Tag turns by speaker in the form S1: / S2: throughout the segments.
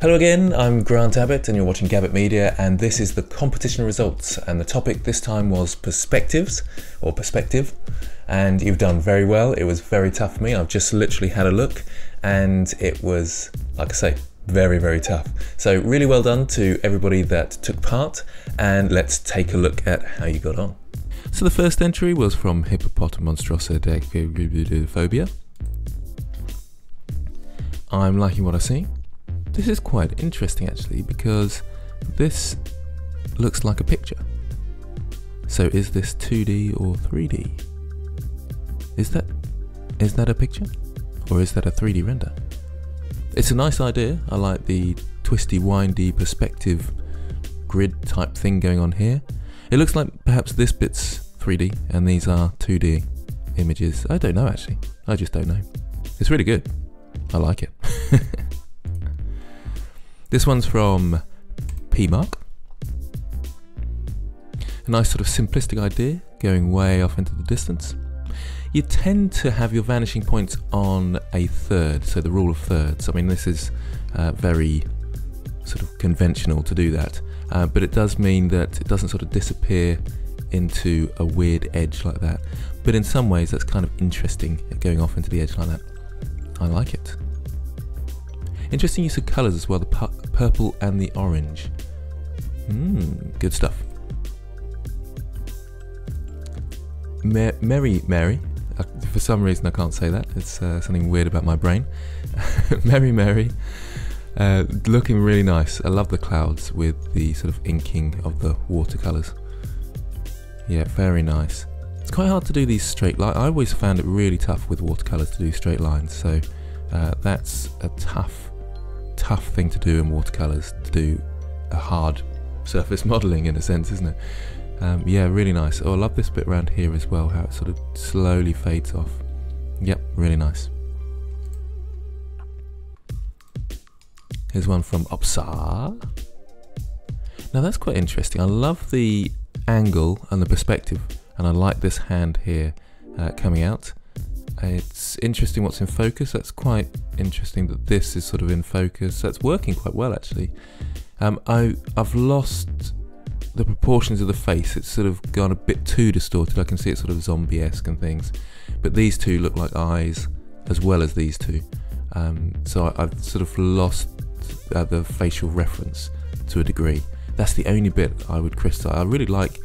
S1: Hello again, I'm Grant Abbott and you're watching Gabbett Media, and this is the competition results, and the topic this time was perspectives, or perspective, and you've done very well. It was very tough for me. I've just literally had a look and it was, like I say, very, very tough. So really well done to everybody that took part, and let's take a look at how you got on. So the first entry was from Hippopotamonstrosodecphobia. I'm liking what I see. This is quite interesting actually, because this looks like a picture. So is this 2D or 3D? Is that a picture? Or is that a 3D render? It's a nice idea. I like the twisty, windy perspective grid type thing going on here. It looks like perhaps this bit's 3D and these are 2D images. I don't know actually. I just don't know. It's really good. I like it. This one's from PMark. A nice sort of simplistic idea going way off into the distance. You tend to have your vanishing points on a third, so the rule of thirds. I mean, this is very sort of conventional to do that, but it does mean that it doesn't sort of disappear into a weird edge like that. But in some ways that's kind of interesting, going off into the edge like that. I like it. Interesting use of colours as well, the purple and the orange. Good stuff. Mary, for some reason I can't say that, it's something weird about my brain. Mary, looking really nice. I love the clouds with the sort of inking of the watercolours. Yeah, very nice. It's quite hard to do these straight lines. I always found it really tough with watercolours to do straight lines, so that's a tough thing to do in watercolours, to do a hard surface modelling in a sense, isn't it? Yeah, really nice. Oh, I love this bit around here as well, how it sort of slowly fades off. Yep, really nice. Here's one from Opsar. Now that's quite interesting. I love the angle and the perspective, and I like this hand here coming out. It's interesting what's in focus. That's quite interesting that this is sort of in focus. That's working quite well actually. I've lost the proportions of the face. It's sort of gone a bit too distorted. I can see it sort of zombie-esque and things, but these two look like eyes as well as these two. So I've sort of lost the facial reference to a degree. That's the only bit I would criticise. I really like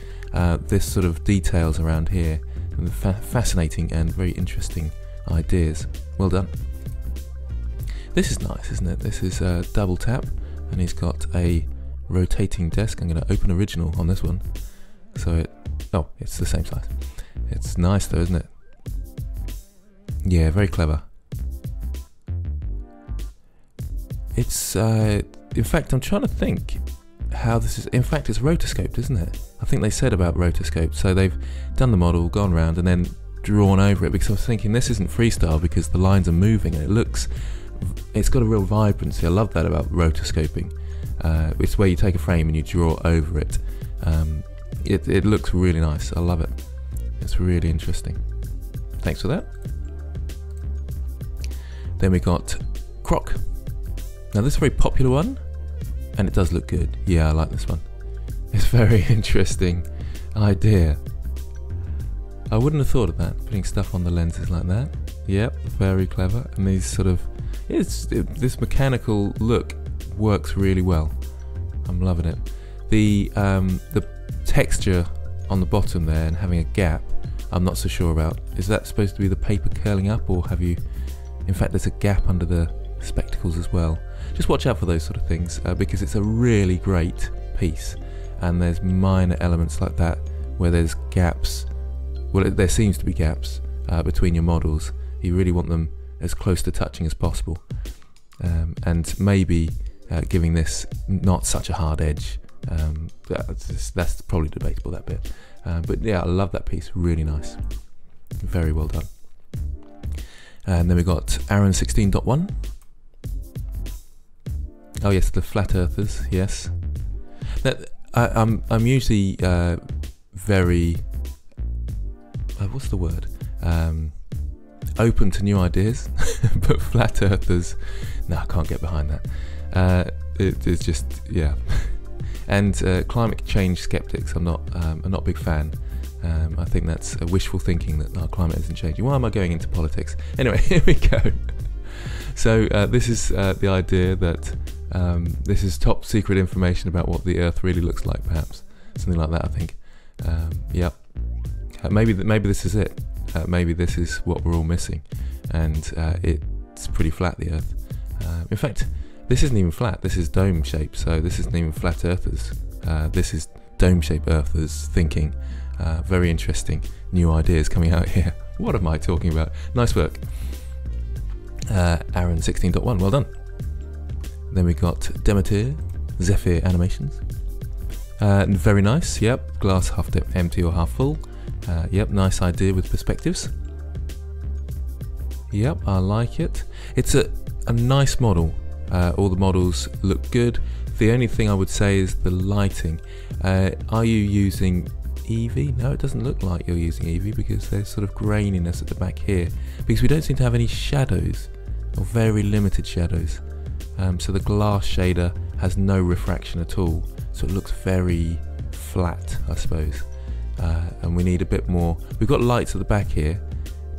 S1: this sort of details around here, and the fascinating and very interesting ideas. Well done. This is nice, isn't it? This is a double tap, and he's got a rotating desk. I'm going to open original on this one. So it's the same size. It's nice though, isn't it? Yeah, very clever. It's in fact, I'm trying to think how this is. In fact, it's rotoscoped, isn't it? I think they said about rotoscoped. So they've done the model, gone around, and then drawn over it, because I was thinking this isn't freestyle because the lines are moving and it's got a real vibrancy. I love that about rotoscoping. It's where you take a frame and you draw over it. It looks really nice. I love it. It's really interesting. Thanks for that. Then we got Croc. Now this is a very popular one, and it does look good. Yeah, I like this one. It's a very interesting idea. I wouldn't have thought of that, putting stuff on the lenses like that. Yep, very clever. And these sort of, this mechanical look works really well. I'm loving it. The texture on the bottom there and having a gap, I'm not so sure about. Is that supposed to be the paper curling up, or have you, in fact there's a gap under the spectacles as well. Just watch out for those sort of things, because it's a really great piece, and there's minor elements like that where there's gaps. Well, there seems to be gaps between your models. You really want them as close to touching as possible, and maybe giving this not such a hard edge. That's probably debatable, that bit, but yeah, I love that piece. Really nice, very well done. And then we got Aaron 16.1. Oh yes, the flat earthers. Yes, I'm usually very what's the word? Open to new ideas, but flat earthers, no, I can't get behind that. it's just, yeah. And climate change skeptics, I'm not a big fan. I think that's wishful thinking that our climate isn't changing. Why am I going into politics? Anyway, here we go. So this is the idea that this is top secret information about what the Earth really looks like, perhaps. Something like that, I think. Yep. Maybe this is it. Maybe this is what we're all missing. And it's pretty flat, the Earth. In fact, this isn't even flat. This is dome shaped, so this isn't even flat Earthers. This is dome shaped Earthers thinking. Very interesting new ideas coming out here. What am I talking about? Nice work. Aaron 16.1, well done. Then we got Demeter, Zephyr Animations. Very nice, yep. Glass half empty or half full. Yep, nice idea with perspectives. Yep, I like it. It's a nice model. All the models look good. The only thing I would say is the lighting. Are you using Eevee? No, it doesn't look like you're using Eevee because there's sort of graininess at the back here. Because we don't seem to have any shadows, or very limited shadows. So the glass shader has no refraction at all. So it looks very flat, I suppose. And we need a bit more. We've got lights at the back here,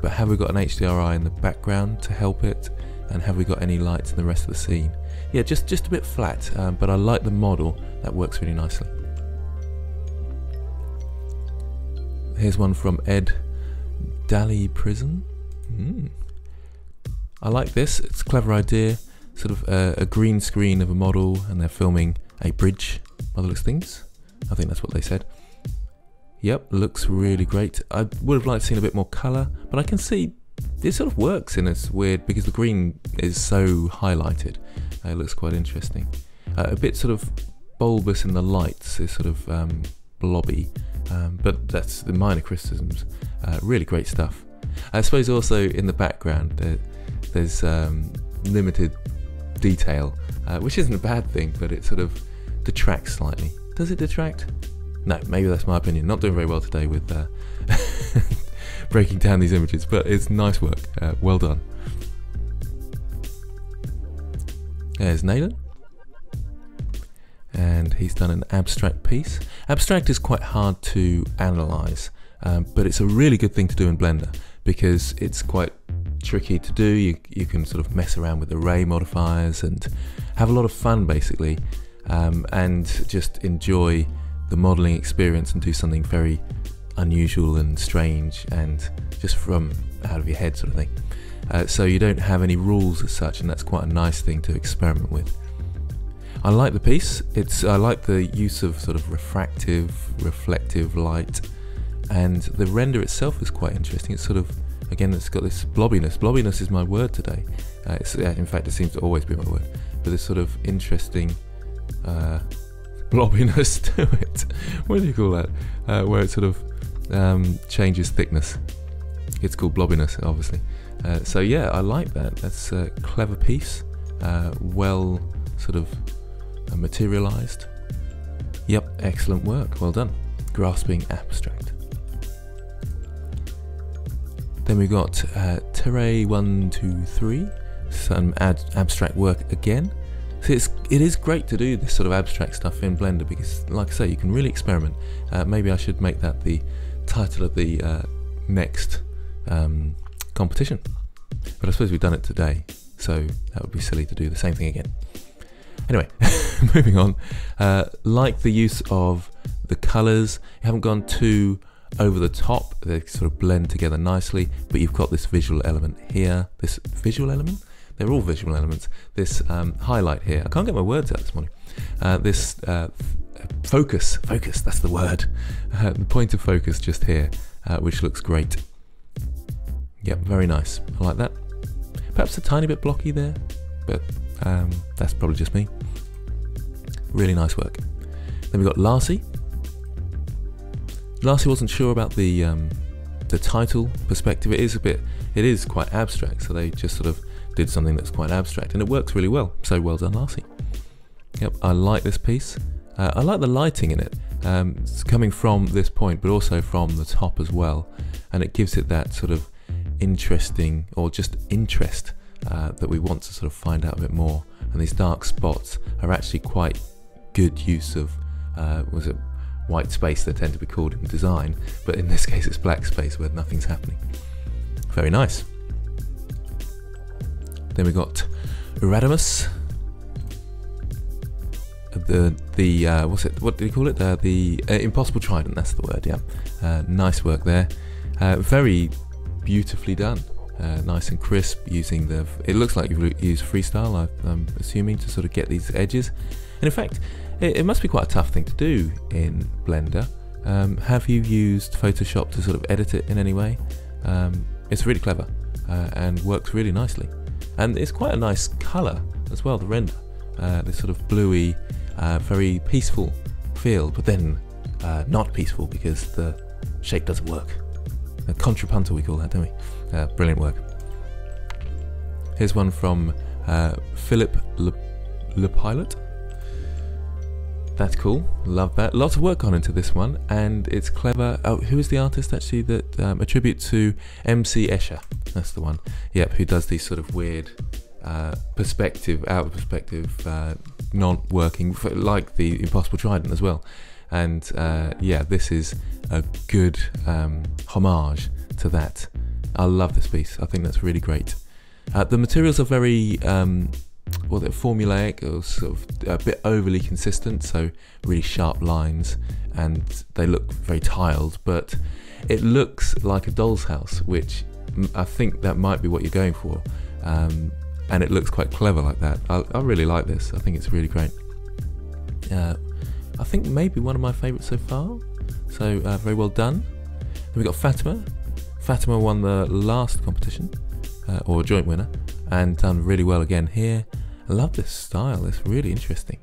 S1: but have we got an HDRI in the background to help it? And have we got any lights in the rest of the scene? Yeah, just a bit flat, but I like the model. That works really nicely. Here's one from Ed Daly Prison. I like this. It's a clever idea. Sort of a green screen of a model, and they're filming a bridge by the looks of things. I think that's what they said. Yep, looks really great. I would have liked to see a bit more colour, but I can see it sort of works in this weird, because the green is so highlighted. It looks quite interesting. A bit sort of bulbous in the lights, is sort of blobby, but that's the minor criticisms. Really great stuff. I suppose also in the background there's limited detail, which isn't a bad thing, but it sort of detracts slightly. Does it detract? No, maybe that's my opinion. Not doing very well today with breaking down these images, but it's nice work. Well done. There's Nathan, and he's done an abstract piece. Abstract is quite hard to analyse, but it's a really good thing to do in Blender because it's quite tricky to do. You can sort of mess around with array modifiers and have a lot of fun basically, and just enjoy the modelling experience and do something very unusual and strange and just from out of your head sort of thing. So you don't have any rules as such, and that's quite a nice thing to experiment with. I like the piece. I like the use of sort of reflective light, and the render itself is quite interesting. It's sort of, again, it's got this blobbiness. Blobbiness is my word today. In fact, it seems to always be my word. But this sort of interesting blobbiness to it. What do you call that? Where it sort of changes thickness. It's called blobbiness, obviously. So yeah, I like that. That's a clever piece. Well sort of materialized. Yep, excellent work. Well done. Grasping abstract. Then we got Terray123. Some abstract work again. So it is great to do this sort of abstract stuff in Blender because, like I say, you can really experiment. Maybe I should make that the title of the next competition. But I suppose we've done it today, so that would be silly to do the same thing again. Anyway, moving on. Like the use of the colours, you haven't gone too over the top. They sort of blend together nicely, but you've got this visual element here. This visual element? They're all visual elements. This highlight here. I can't get my words out this morning. This focus, that's the word. The point of focus just here, which looks great. Yep, very nice. I like that. Perhaps a tiny bit blocky there, but that's probably just me. Really nice work. Then we've got Larcy. Larcy wasn't sure about the title perspective. It is quite abstract, so they just sort of did something that's quite abstract, and it works really well. So well done, Larcy. Yep, I like this piece. I like the lighting in it. It's coming from this point, but also from the top as well, and it gives it that sort of interesting, or just interest, that we want to sort of find out a bit more. And these dark spots are actually quite good use of, was it white space they tend to be called in design, but in this case it's black space where nothing's happening. Very nice. Then we got Realism. What did he call it? The Impossible Trident, that's the word, yeah. Nice work there. Very beautifully done. Nice and crisp, using it looks like you've used freestyle, I'm assuming, to sort of get these edges. And in fact, it must be quite a tough thing to do in Blender. Have you used Photoshop to sort of edit it in any way? It's really clever and works really nicely. And it's quite a nice colour as well, the render. This sort of bluey, very peaceful feel, but then not peaceful because the shape doesn't work. A contrapuntal we call that, don't we? Brilliant work. Here's one from Philip Le Pilot. That's cool, love that. Lots of work gone into this one, and it's clever. Oh, who is the artist actually that a tribute to MC Escher? That's the one. Yep, who does these sort of weird perspective, out of perspective, not working, like the Impossible Trident as well. And yeah, this is a good homage to that. I love this piece. I think that's really great. The materials are very formulaic, or sort of a bit overly consistent, so really sharp lines, and they look very tiled, but it looks like a doll's house, which I think that might be what you're going for, and it looks quite clever like that. I really like this. I think it's really great. I think maybe one of my favourites so far, so very well done. Then we got Fatima. Fatima won the last competition, or joint winner, and done really well again here. I love this style, it's really interesting.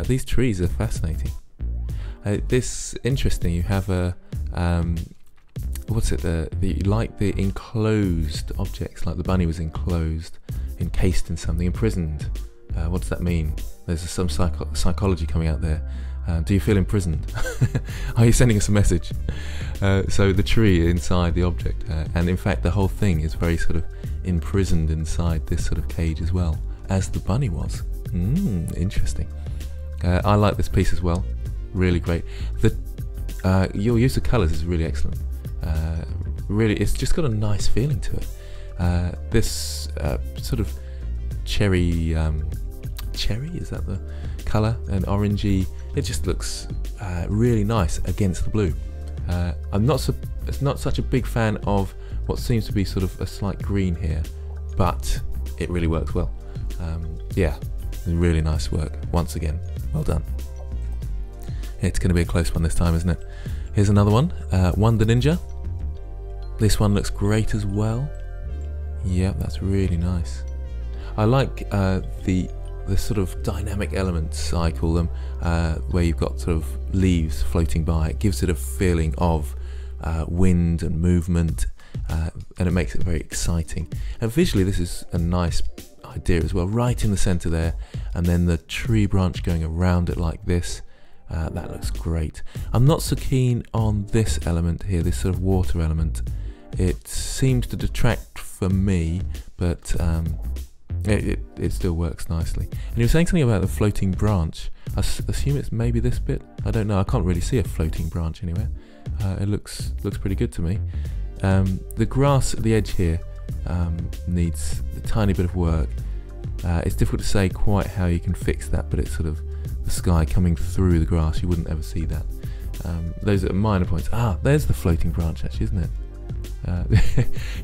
S1: These trees are fascinating. This interesting, you have a, what's it, like the enclosed objects, like the bunny was enclosed, encased in something, imprisoned. What does that mean? There's some psychology coming out there. Do you feel imprisoned? Are you sending us a message? So the tree inside the object, and in fact the whole thing is very sort of imprisoned inside this sort of cage as well, as the bunny was. Interesting. I like this piece as well, really great. Your use of colours is really excellent. Really, it's just got a nice feeling to it. This sort of cherry, is that the colour? And orangey, it just looks really nice against the blue. I'm not such a big fan of what seems to be sort of a slight green here, but it really works well. Yeah, really nice work once again. Well done. It's going to be a close one this time, isn't it? Here's another one, Wonder Ninja. This one looks great as well. Yeah, that's really nice. I like the sort of dynamic elements, I call them, where you've got sort of leaves floating by. It gives it a feeling of wind and movement, and it makes it very exciting. And visually this is a nice idea as well, right in the center there, and then the tree branch going around it like this. That looks great. I'm not so keen on this element here, this sort of water element. It seems to detract for me, but it still works nicely. And you were saying something about the floating branch. I assume it's maybe this bit. I don't know. I can't really see a floating branch anywhere. It looks pretty good to me. The grass at the edge here needs a tiny bit of work. It's difficult to say quite how you can fix that, but it's sort of the sky coming through the grass. You wouldn't ever see that. Those are minor points. There's the floating branch actually, isn't it?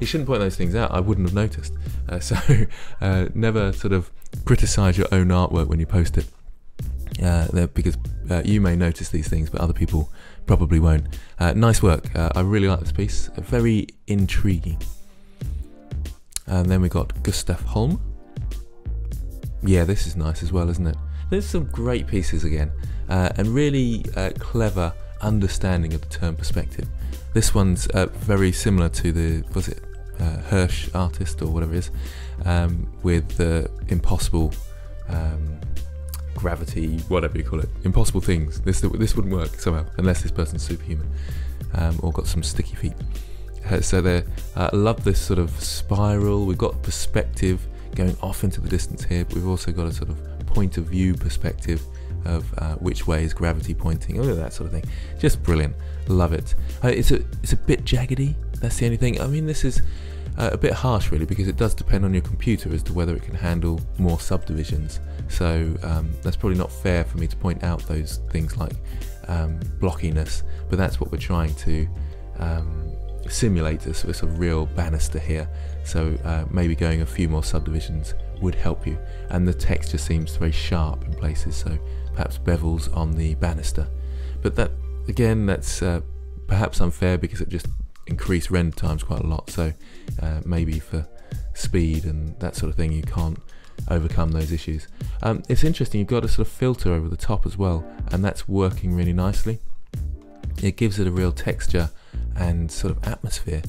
S1: You shouldn't point those things out. I wouldn't have noticed. So never sort of criticise your own artwork when you post it, because you may notice these things, but other people probably won't. Nice work. I really like this piece. Very intriguing. And then we got Gustav Holm. Yeah, this is nice as well, isn't it? There's some great pieces again, and really clever understanding of the term perspective. This one's very similar to the, Hirsch artist or whatever it is, with the impossible gravity, whatever you call it, impossible things. This wouldn't work somehow unless this person's superhuman, or got some sticky feet. So I love this sort of spiral. We've got perspective. going off into the distance here, but we've also got a sort of point of view perspective of which way is gravity pointing, all of that sort of thing. Just brilliant, love it. It's a bit jaggedy, that's the only thing. I mean, this is a bit harsh really, because it does depend on your computer as to whether it can handle more subdivisions. So that's probably not fair for me to point out those things like blockiness, but that's what we're trying to simulate, a sort of real banister here. So maybe going a few more subdivisions would help you. And the texture seems very sharp in places, so perhaps bevels on the banister. But that, again, that's perhaps unfair because it just increased render times quite a lot. So maybe for speed and that sort of thing, you can't overcome those issues. It's interesting, you've got a sort of filter over the top as well, and that's working really nicely. It gives it a real texture and sort of atmosphere.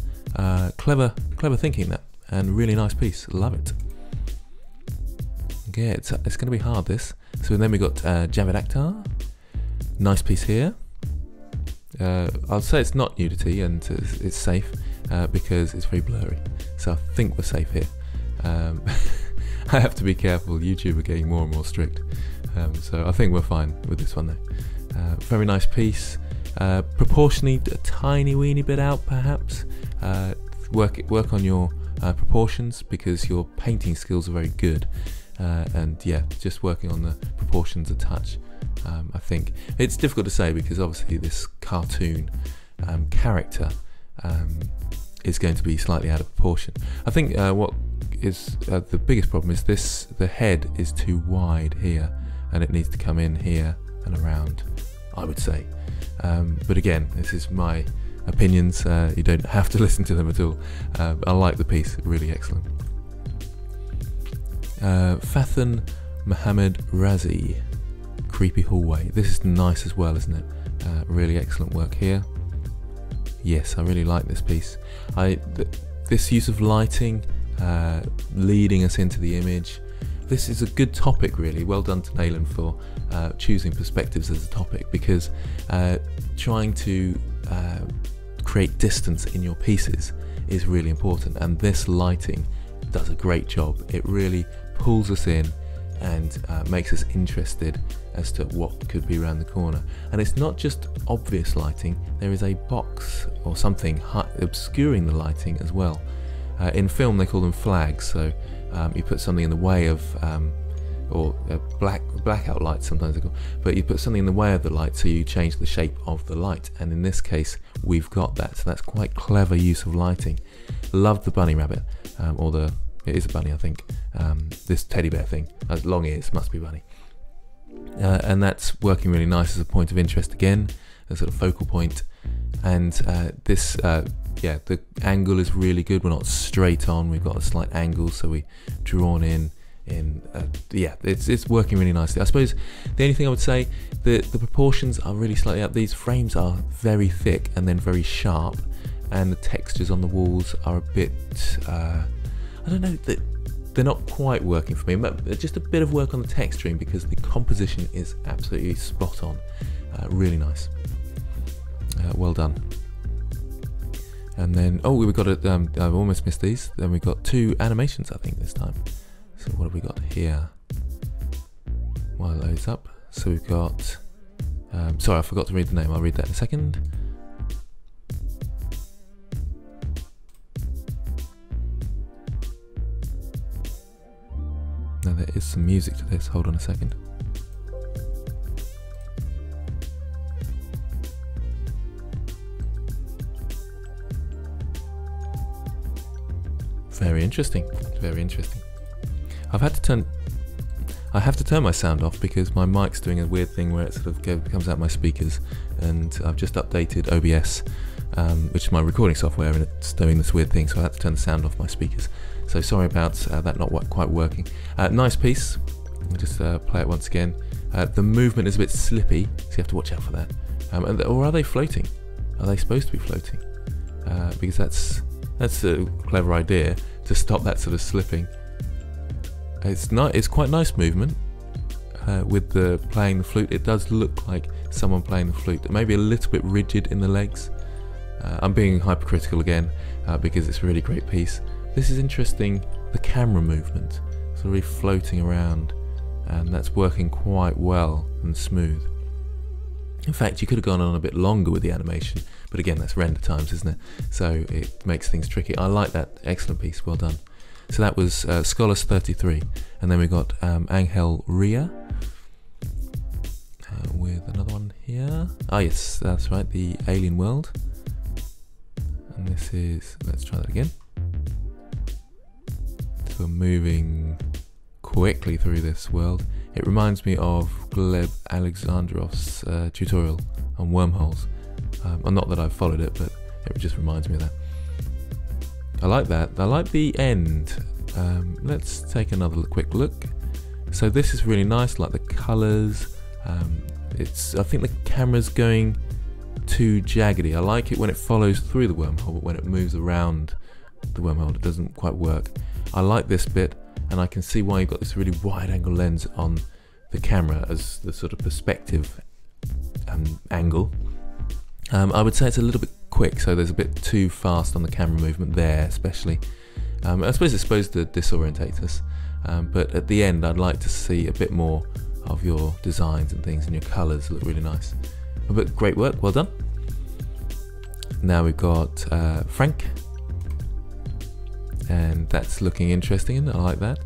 S1: Clever thinking, that, and really nice piece. Love it. Yeah, it's going to be hard, this. So then we got Javed Akhtar. Nice piece here. I'll say it's not nudity and it's safe because it's very blurry. So I think we're safe here. I have to be careful. YouTube are getting more and more strict. So I think we're fine with this one though. Very nice piece. Proportionally a tiny weeny bit out perhaps. Work on your proportions, because your painting skills are very good. And yeah, just working on the proportions a touch. I think it's difficult to say because obviously this cartoon character is going to be slightly out of proportion. I think what is the biggest problem is the head is too wide here, and it needs to come in here and around, I would say. But again, this is my opinions. You don't have to listen to them at all. I like the piece, really excellent. Fathan Mohammed Razi, Creepy Hallway. This is nice as well, isn't it? Really excellent work here. Yes, I really like this piece. This use of lighting, leading us into the image. This is a good topic, really. Well done to Nayland for choosing perspectives as a topic, because trying to create distance in your pieces is really important, and this lighting does a great job. It really pulls us in and makes us interested as to what could be around the corner. And it's not just obvious lighting, there is a box or something obscuring the lighting as well. In film they call them flags, so you put something in the way of, or blackout lights sometimes they call, but you put something in the way of the light so you change the shape of the light, and in this case we've got that, so that's quite clever use of lighting. Love the bunny rabbit, it is a bunny, I think. This teddy bear thing, has long ears, must be bunny. And that's working really nice as a point of interest again, a sort of focal point. And yeah, the angle is really good. We're not straight on, we've got a slight angle, so we drawn in. Yeah, it's working really nicely. I suppose the only thing I would say, the proportions are really slightly up. These frames are very thick and then very sharp, and the textures on the walls are a bit, I don't know, they're not quite working for me, but just a bit of work on the texturing, because the composition is absolutely spot on. Really nice. Well done. And then, oh, we've got I've almost missed these. Then we've got 2 animations, I think, this time. So what have we got here? While it loads up. So we've got, sorry, I forgot to read the name. I'll read that in a second. Now there is some music to this, hold on a second. Very interesting, very interesting. I have to turn my sound off because my mic's doing a weird thing where it sort of comes out my speakers, and I've just updated OBS, which is my recording software, and it's doing this weird thing, so I had to turn the sound off my speakers. So sorry about that not quite working. Nice piece. I'll just play it once again. The movement is a bit slippy, so you have to watch out for that. Or are they floating? Are they supposed to be floating? Because that's a clever idea, to stop that sort of slipping. It's quite nice movement with the playing the flute. It does look like someone playing the flute. Maybe a little bit rigid in the legs. I'm being hypercritical again because it's a really great piece. This is interesting, the camera movement. sort of floating around, and that's working quite well and smooth. In fact, you could have gone on a bit longer with the animation, but again, that's render times, isn't it? So it makes things tricky. I like that. Excellent piece, well done. So that was Scholars 33, and then we got Angel Ria with another one here. Ah yes, that's right, the Alien World. And this is, let's try that again. So we're moving quickly through this world. It reminds me of Gleb Alexandrov's tutorial on wormholes. Well, not that I've followed it, but it just reminds me of that. I like that. I like the end. Let's take another quick look. So this is really nice, like the colours. I think the camera's going too jaggedy. I like it when it follows through the wormhole, but when it moves around the wormhole, it doesn't quite work. I like this bit, and I can see why you've got this really wide angle lens on the camera as the sort of perspective angle. I would say it's a little bit quick, so there's a bit too fast on the camera movement there, especially. I suppose it's supposed to disorientate us, but at the end I'd like to see a bit more of your designs and things, and your colours look really nice. But great work, well done. Now we've got Frank, and that's looking interesting, and I like that.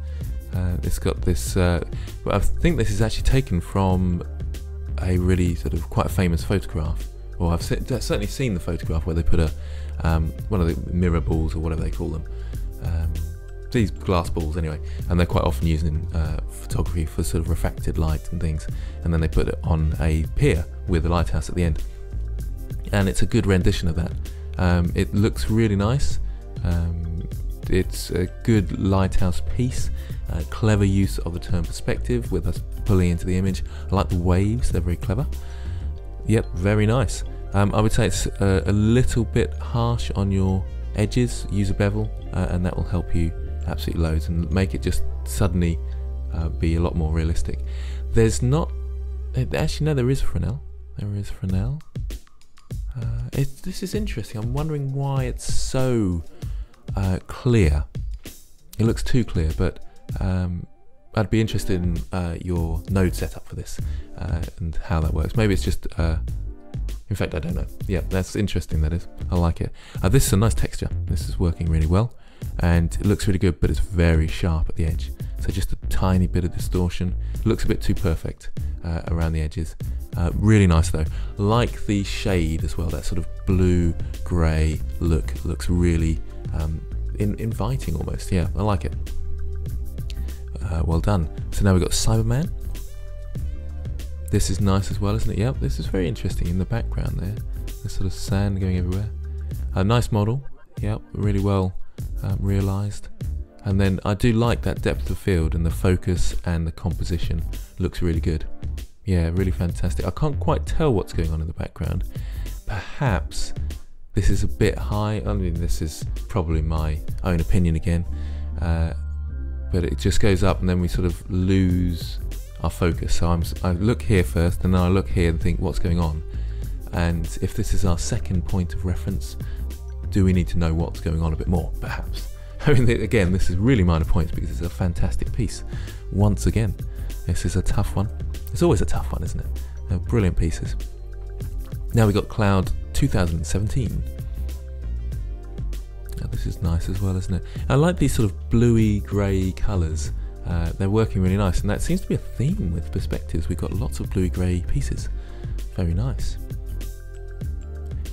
S1: It's got this, I think this is actually taken from a really sort of quite famous photograph. Or I've certainly seen the photograph where they put one of the mirror balls or whatever they call them. These glass balls anyway, and they're quite often used in photography for sort of refracted light and things, and then they put it on a pier with a lighthouse at the end. And it's a good rendition of that. It looks really nice. It's a good lighthouse piece, clever use of the term perspective with us pulling into the image. I like the waves, they're very clever. Yep, very nice. I would say it's a little bit harsh on your edges. Use a bevel, and that will help you absolutely loads and make it just suddenly be a lot more realistic. There's not, actually no, there is Fresnel. There is Fresnel. This is interesting. I'm wondering why it's so clear. It looks too clear, but I'd be interested in your node setup for this and how that works. Maybe it's just, in fact I don't know. Yeah, that's interesting, that is. I like it. This is a nice texture. This is working really well, and it looks really good, but it's very sharp at the edge. So just a tiny bit of distortion. It looks a bit too perfect around the edges. Really nice though. Like the shade as well, that sort of blue-grey look looks really inviting almost. Yeah, I like it. Well done. So now we've got Cyberman. This is nice as well, isn't it? Yep, this is very interesting in the background there. There's sort of sand going everywhere. A nice model. Yep, really well realised. And then I do like that depth of field, and the focus and the composition looks really good. Yeah, really fantastic. I can't quite tell what's going on in the background. Perhaps this is a bit high. I mean, this is probably my own opinion again. But it just goes up and then we sort of lose our focus. So I look here first, and then I look here and think, what's going on? And if this is our second point of reference, do we need to know what's going on a bit more, perhaps? I mean, again, this is really minor points because it's a fantastic piece. Once again, this is a tough one. It's always a tough one, isn't it? They're brilliant pieces. Now we've got Cloud 2017. Now this is nice as well, isn't it? I like these sort of bluey grey colours. They're working really nice, and that seems to be a theme with perspectives. We've got lots of bluey grey pieces. Very nice.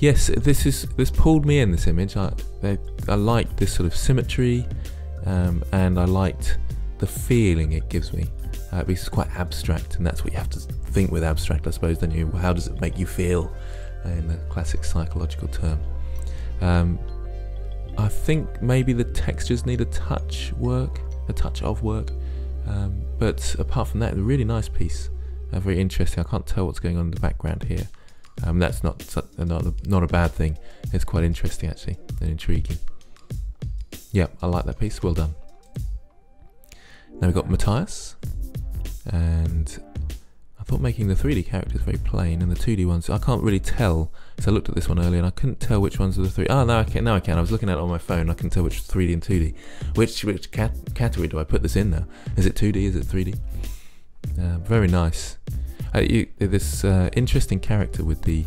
S1: Yes, this pulled me in, this image. I liked this sort of symmetry, and I liked the feeling it gives me. Because it's quite abstract, and that's what you have to think with abstract, I suppose, don't you? How does it make you feel, in the classic psychological term? I think maybe the textures need a touch of work, but apart from that, a really nice piece, very interesting. I can't tell what's going on in the background here. That's not a bad thing. It's quite interesting actually, and intriguing. Yeah, I like that piece. Well done. Now we've got Matthias, and I thought making the 3D characters very plain and the 2D ones, I can't really tell. So I looked at this one earlier and I couldn't tell which ones were the 3D. Oh, now I can. I was looking at it on my phone. I can tell which 3D and 2D. Which category do I put this in now? Is it 2D? Is it 3D? Very nice. This interesting character with the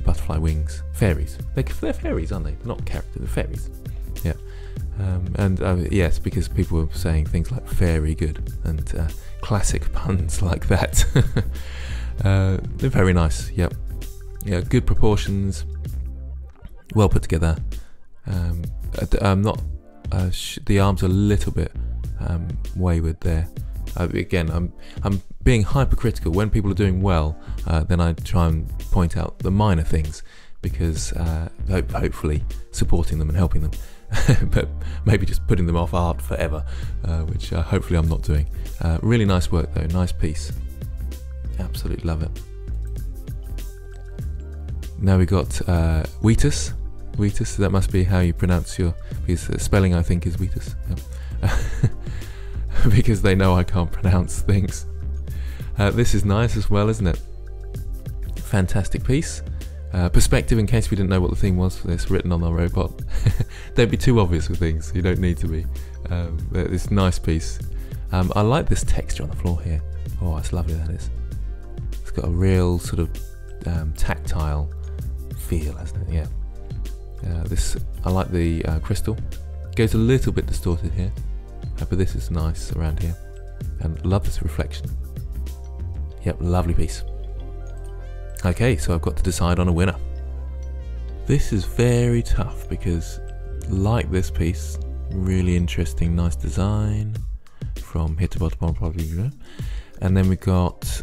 S1: butterfly wings. Fairies. They're fairies, aren't they? Not characters, they're fairies. Yeah. Yes, because people were saying things like very good and classic puns like that. They're very nice. Yep. Yeah, good proportions, well put together. The arms are a little bit wayward there. Again, I'm being hypercritical. When people are doing well, then I try and point out the minor things, because hopefully supporting them and helping them. But maybe just putting them off art forever, which hopefully I'm not doing. Really nice work though, nice piece. Absolutely love it. Now we got Wheatus. Wheatus, that must be how you pronounce your, because spelling I think is Wheatus. Yep. Because they know I can't pronounce things. This is nice as well, isn't it? Fantastic piece. Perspective, in case we didn't know what the theme was for this, written on the robot. Don't be too obvious with things, you don't need to be. This nice piece. I like this texture on the floor here. Oh, it's lovely, that is. It's got a real sort of tactile feel, hasn't it? Yeah. I like the crystal. Goes a little bit distorted here, but this is nice around here. And love this reflection. Yep, lovely piece. Okay, so I've got to decide on a winner. This is very tough because, like this piece, really interesting, nice design from hit to bottom, probably. And then we got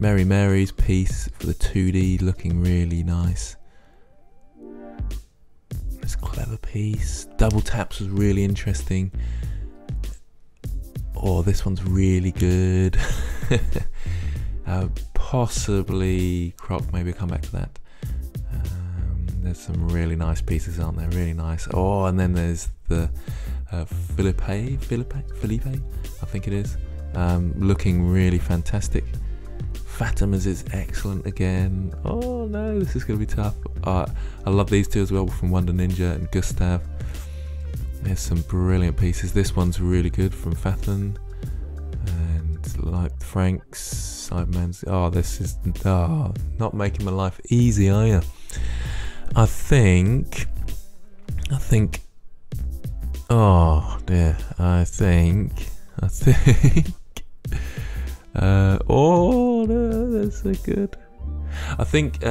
S1: Mary Mary's piece for the 2D, looking really nice. This clever piece. Double taps was really interesting. Oh, this one's really good. Possibly Croc, maybe I'll come back to that. There's some really nice pieces, aren't there? Really nice. Oh, and then there's the Felipe, I think it is. Looking really fantastic. Fatima's is excellent again. Oh no, this is going to be tough. I love these two as well, from Wonder Ninja and Gustav. There's some brilliant pieces. This one's really good from Fathan. And like Frank's, Sideman's. Oh, this is not making my life easy, are you? I think. Oh dear. I think. Oh no, that's so good. I think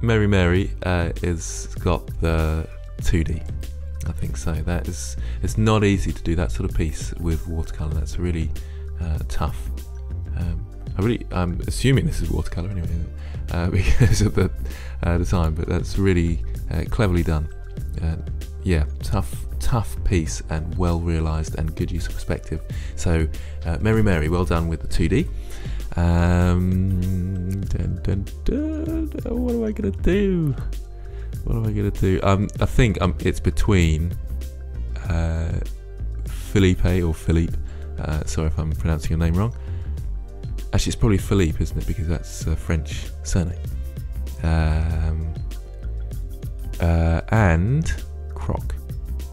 S1: Mary Mary is got the 2D. I think so. It's not easy to do that sort of piece with watercolor. That's really tough. I'm assuming this is watercolor anyway, because of the design, but that's really cleverly done. Yeah, tough piece and well realised and good use of perspective. So Mary Mary, well done with the 2D. What am I gonna do? I think it's between Felipe or Philippe. Sorry if I'm pronouncing your name wrong. Actually, it's probably Philippe, isn't it? Because that's a French surname. And Croc,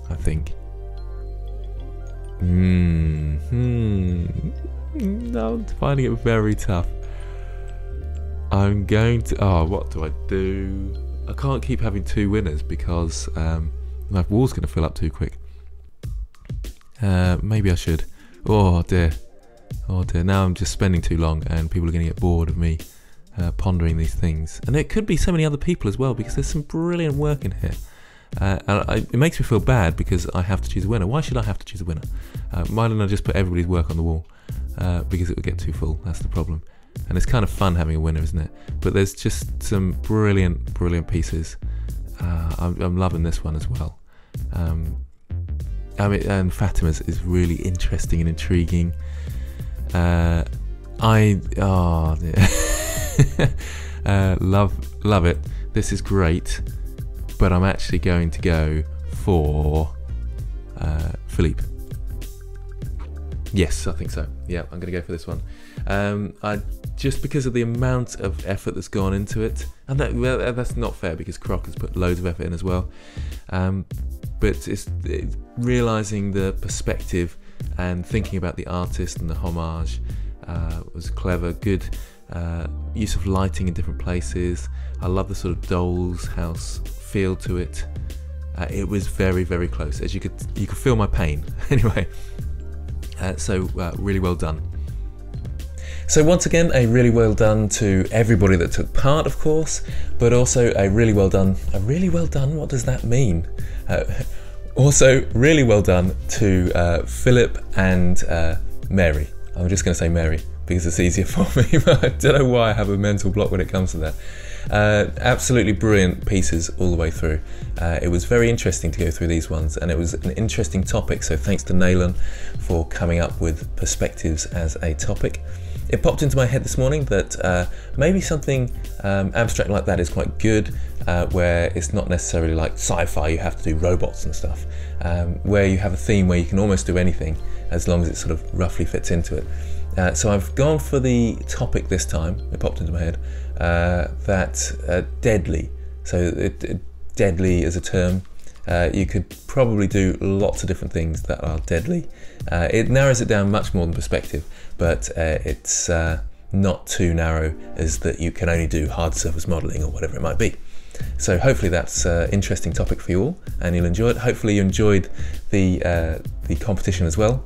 S1: I think. I'm finding it very tough. I'm going to... what do I do? I can't keep having two winners because my wall's going to fill up too quick. Maybe I should. Oh dear. Now I'm just spending too long and people are going to get bored of me pondering these things. And it could be so many other people as well, because there's some brilliant work in here. It makes me feel bad because I have to choose a winner. Why should I have to choose a winner? Why don't I just put everybody's work on the wall? Because it would get too full. That's the problem. And it's kind of fun having a winner, isn't it? But there's just some brilliant pieces. I'm loving this one as well. And Fatima's is really interesting and intriguing. Love it. This is great. But I'm actually going to go for Philippe. Yes, I think so. Yeah, I'm going to go for this one. Just because of the amount of effort that's gone into it, and that's not fair because Croc has put loads of effort in as well. But it's realising the perspective and thinking about the artist and the homage was clever. Good use of lighting in different places. I love the sort of doll's house feel to it. It was very, very close. As you could feel my pain. Anyway, so really well done. So once again, a really well done to everybody that took part, of course, but also a really well done. What does that mean? Also, really well done to Philip and Mary. I'm just going to say Mary because it's easier for me. I don't know why I have a mental block when it comes to that. Absolutely brilliant pieces all the way through. It was very interesting to go through these ones, and it was an interesting topic, so thanks to Naylan for coming up with perspectives as a topic. It popped into my head this morning that maybe something abstract like that is quite good, where it's not necessarily like sci-fi, you have to do robots and stuff, where you have a theme where you can almost do anything as long as it sort of roughly fits into it. So I've gone for the topic this time, it popped into my head, that deadly. So deadly as a term. You could probably do lots of different things that are deadly. It narrows it down much more than perspective, but it's not too narrow as that you can only do hard surface modelling or whatever it might be. So hopefully that's an interesting topic for you all and you'll enjoy it. Hopefully you enjoyed the competition as well.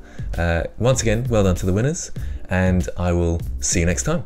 S1: Once again, well done to the winners, and I will see you next time.